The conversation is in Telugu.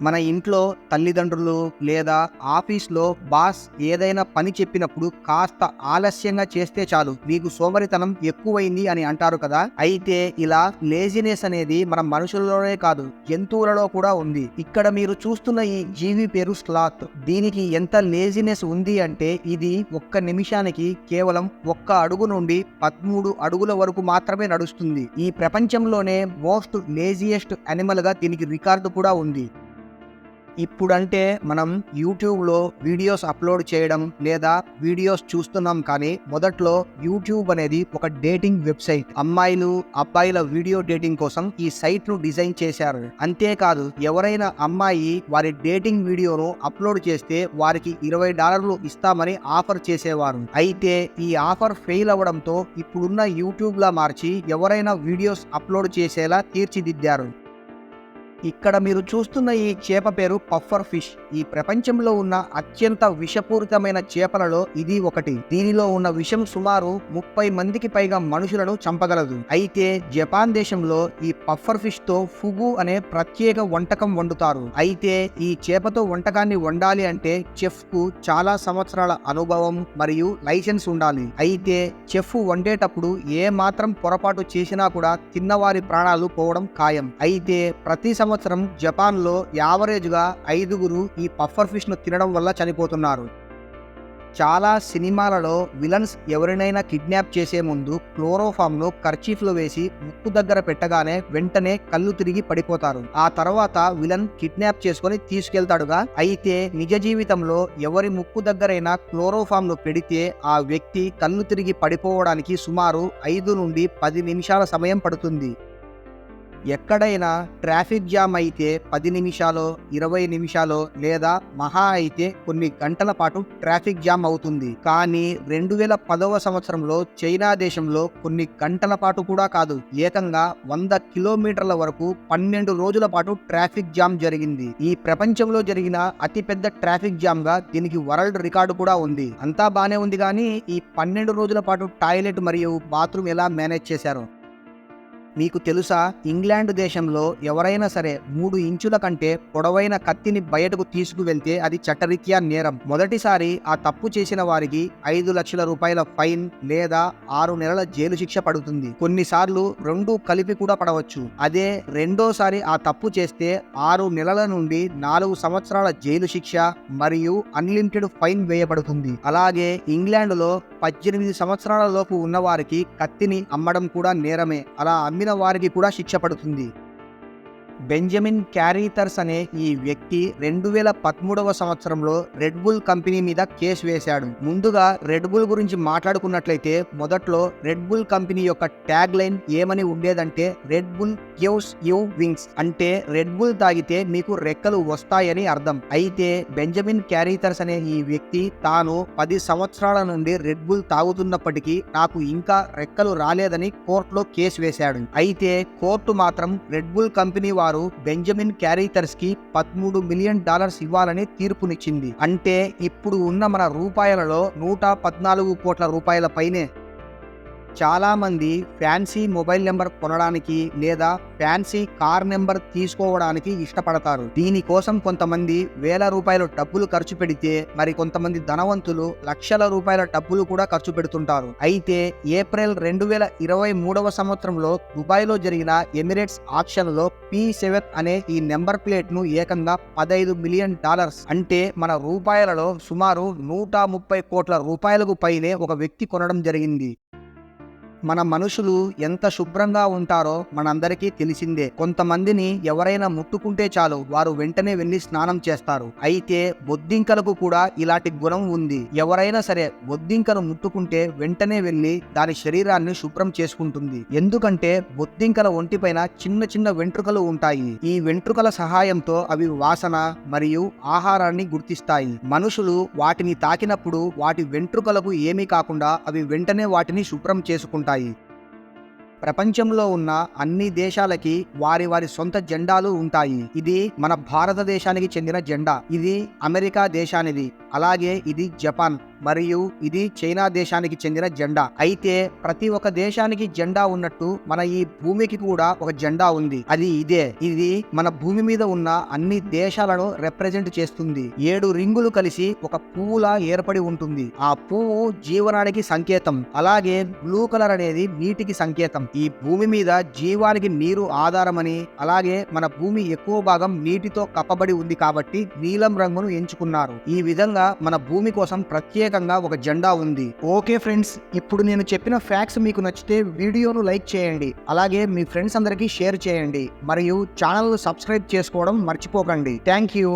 మన ఇంట్లో తల్లిదండ్రులు లేదా ఆఫీస్లో బాస్ ఏదైనా పని చెప్పినప్పుడు కాస్త ఆలస్యంగా చేస్తే చాలు మీకు సోమరితనం ఎక్కువైంది అని అంటారు కదా. అయితే ఇలా లేజినెస్ అనేది మన మనుషుల్లోనే కాదు, జంతువులలో కూడా ఉంది. ఇక్కడ మీరు చూస్తున్న ఈ జీవి పేరు స్లాత్. దీనికి ఎంత లేజినెస్ ఉంది అంటే ఇది ఒక్క నిమిషానికి కేవలం 1 అడుగు నుండి 13 అడుగుల వరకు మాత్రమే నడుస్తుంది. ఈ ప్రపంచంలోనే మోస్ట్ లేజియెస్ట్ యానిమల్ గా దీనికి రికార్డు కూడా ఉంది. ఇప్పుడంటే మనం యూట్యూబ్లో వీడియోస్ అప్లోడ్ చేయడం లేదా వీడియోస్ చూస్తున్నాం, కానీ మొదట్లో యూట్యూబ్ అనేది ఒక డేటింగ్ వెబ్సైట్. అమ్మాయిలు అబ్బాయిల వీడియో డేటింగ్ కోసం ఈ సైట్ ను డిజైన్ చేశారు. అంతేకాదు, ఎవరైనా అమ్మాయి వారి డేటింగ్ వీడియోను అప్లోడ్ చేస్తే వారికి $20 ఇస్తామని ఆఫర్ చేసేవారు. అయితే ఈ ఆఫర్ ఫెయిల్ అవ్వడంతో ఇప్పుడున్న యూట్యూబ్ లా మార్చి ఎవరైనా వీడియోస్ అప్లోడ్ చేసేలా తీర్చిదిద్దారు. ఇక్కడ మీరు చూస్తున్న ఈ చేప పేరు పఫర్ ఫిష్. ఈ ప్రపంచంలో ఉన్న అత్యంత విషపూరితమైన చేపలలో ఇది ఒకటి. దీనిలో ఉన్న విషం సుమారు 30 మందికి పైగా మనుషులను చంపగలదు. అయితే జపాన్ దేశంలో ఈ పఫర్ ఫిష్ తో ఫుగు అనే ప్రత్యేక వంటకం వండుతారు. అయితే ఈ చేపతో వంటకాన్ని వండాలి అంటే చెఫ్ కు చాలా సంవత్సరాల అనుభవం మరియు లైసెన్స్ ఉండాలి. అయితే చెఫ్ వండేటప్పుడు ఏ మాత్రం పొరపాటు చేసినా కూడా తిన్నవారి ప్రాణాలు పోవడం ఖాయం. అయితే ప్రతి సంవత్సరం జపాన్ లో యావరేజ్ గా 5 ఈ పఫర్ ఫిష్ ను తినడం వల్ల చనిపోతున్నారు. చాలా సినిమాలలో విలన్స్ ఎవరినైనా కిడ్నాప్ చేసే ముందు క్లోరోఫామ్ ను కర్చీఫ్ లో వేసి ముక్కు దగ్గర పెట్టగానే వెంటనే కళ్ళు తిరిగి పడిపోతారు. ఆ తర్వాత విలన్ కిడ్నాప్ చేసుకొని తీసుకెళ్తాడుగా. అయితే నిజ జీవితంలో ఎవరి ముక్కు దగ్గరైనా క్లోరోఫామ్ ను పెడితే ఆ వ్యక్తి కళ్ళు తిరిగి పడిపోవడానికి సుమారు 5 నుండి 10 నిమిషాల సమయం పడుతుంది. ఎక్కడైనా ట్రాఫిక్ జామ్ అయితే 10 నిమిషాలో 20 నిమిషాలో లేదా మహా అయితే కొన్ని గంటల పాటు ట్రాఫిక్ జామ్ అవుతుంది. కానీ 2010వ సంవత్సరంలో చైనా దేశంలో కొన్ని గంటల పాటు కూడా కాదు, ఏకంగా 100 కిలోమీటర్ల వరకు 12 రోజుల పాటు ట్రాఫిక్ జామ్ జరిగింది. ఈ ప్రపంచంలో జరిగిన అతిపెద్ద ట్రాఫిక్ జామ్ గా దీనికి వరల్డ్ రికార్డు కూడా ఉంది. అంతా బానే ఉంది, కానీ ఈ 12 రోజుల పాటు టాయిలెట్ మరియు బాత్రూమ్ ఎలా మేనేజ్ చేశారో మీకు తెలుసా? ఇంగ్లాండ్ దేశంలో ఎవరైనా సరే 3 ఇంచుల కంటే పొడవైన కత్తిని బయటకు తీసుకువెళ్తే అది చట్టరీత్యా నేరం. మొదటిసారి ఆ తప్పు చేసిన వారికి 5 లక్షల రూపాయల ఫైన్ లేదా 6 నెలల జైలు శిక్ష పడుతుంది. కొన్నిసార్లు 2 కలిపి కూడా పడవచ్చు. అదే రెండోసారి ఆ తప్పు చేస్తే 6 నెలల నుండి 4 సంవత్సరాల జైలు శిక్ష మరియు అన్లిమిటెడ్ ఫైన్ వేయబడుతుంది. అలాగే ఇంగ్లాండ్లో 18 సంవత్సరాల లోపు ఉన్న వారికి కత్తిని అమ్మడం కూడా నేరమే. అలా అమ్మిన వారికి కూడా శిక్ష పడుతుంది. బెంజమిన్ క్యారీథర్స్ అనే ఈ వ్యక్తి 2013వ సంవత్సరంలో రెడ్ బుల్ కంపెనీ మీద కేసు వేశాడు. ముందుగా రెడ్ బుల్ గురించి మాట్లాడుకున్నట్లయితే మొదట్లో రెడ్ బుల్ కంపెనీ యొక్క ట్యాగ్ లైన్ ఏమని ఉండేదంటే red bull gives you wings, అంటే రెడ్ బుల్ తాగితే మీకు రెక్కలు వస్తాయని అర్థం. అయితే బెంజమిన్ క్యారీథర్స్ అనే ఈ వ్యక్తి తాను 10 సంవత్సరాల నుండి రెడ్ బుల్ తాగుతున్నప్పటికీ నాకు ఇంకా రెక్కలు రాలేదని కోర్టులో కేసు వేశాడు. అయితే కోర్టు మాత్రం రెడ్ బుల్ కంపెనీ వారు బెంజమిన్ క్యారీథర్స్ కి $13 మిలియన్ ఇవ్వాలని తీర్పునిచ్చింది. అంటే ఇప్పుడు ఉన్న మన రూపాయలలో 114 కోట్ల రూపాయల పైనే. చాలా మంది ఫ్యాన్సీ మొబైల్ నెంబర్ కొనడానికి లేదా ఫ్యాన్సీ కార్ నెంబర్ తీసుకోవడానికి ఇష్టపడతారు. దీనికోసం కొంతమంది వేల రూపాయల డబ్బులు ఖర్చు పెడితే మరి కొంతమంది ధనవంతులు లక్షల రూపాయల డబ్బులు కూడా ఖర్చు పెడుతుంటారు. అయితే ఏప్రిల్ 2023వ సంవత్సరంలో దుబాయ్లో జరిగిన ఎమిరేట్స్ ఆక్షన్ లో P7 అనే ఈ నెంబర్ ప్లేట్ ను ఏకంగా $15 మిలియన్, అంటే మన రూపాయలలో సుమారు 130 కోట్ల రూపాయలకు పైనే ఒక వ్యక్తి కొనడం జరిగింది. మన మనుషులు ఎంత శుభ్రంగా ఉంటారో మనందరికీ తెలిసిందే. కొంతమందిని ఎవరైనా ముట్టుకుంటే చాలు వారు వెంటనే వెళ్లి స్నానం చేస్తారు. అయితే బొద్దింకలకు కూడా ఇలాంటి గుణం ఉంది. ఎవరైనా సరే బొద్దింకను ముట్టుకుంటే వెంటనే వెళ్లి దాని శరీరాన్ని శుభ్రం చేసుకుంటుంది. ఎందుకంటే బొద్దింకల ఒంటిపైన చిన్న చిన్న వెంట్రుకలు ఉంటాయి. ఈ వెంట్రుకల సహాయంతో అవి వాసన మరియు ఆహారాన్ని గుర్తిస్తాయి. మనుషులు వాటిని తాకినప్పుడు వాటి వెంట్రుకలకు ఏమీ కాకుండా అవి వెంటనే వాటిని శుభ్రం చేసుకుంటాయి. ప్రపంచంలో ఉన్న అన్ని దేశాలకి వారి వారి సొంత జెండాలు ఉంటాయి. ఇది మన భారతదేశానికి చెందిన జెండా, ఇది అమెరికా దేశానిది, అలాగే ఇది జపాన్, మరియు ఇది చైనా దేశానికి చెందిన జెండా. అయితే ప్రతి ఒక్క దేశానికి జెండా ఉన్నట్టు మన ఈ భూమికి కూడా ఒక జెండా ఉంది. అది ఇదే. ఇది మన భూమి మీద ఉన్న అన్ని దేశాలను రిప్రజెంట్ చేస్తుంది. 7 రింగులు కలిసి ఒక పువ్వులా ఏర్పడి ఉంటుంది. ఆ పువ్వు జీవనానికి సంకేతం. అలాగే బ్లూ కలర్ అనేది నీటికి సంకేతం. ఈ భూమి మీద జీవానికి నీరు ఆధారమని, అలాగే మన భూమి ఎక్కువ భాగం నీటితో కప్పబడి ఉంది కాబట్టి నీలం రంగును ఎంచుకున్నారు. ఈ విధంగా మన భూమి కోసం ప్రత్యేకంగా ఒక జెండా ఉంది. ఓకే ఫ్రెండ్స్, ఇప్పుడు నేను చెప్పిన ఫ్యాక్ట్స్ మీకు నచ్చితే వీడియోను లైక్ చేయండి. అలాగే మీ ఫ్రెండ్స్ అందరికీ షేర్ చేయండి. మరియు ఛానల్ సబ్స్క్రైబ్ చేసుకోవడం మర్చిపోకండి. Thank you.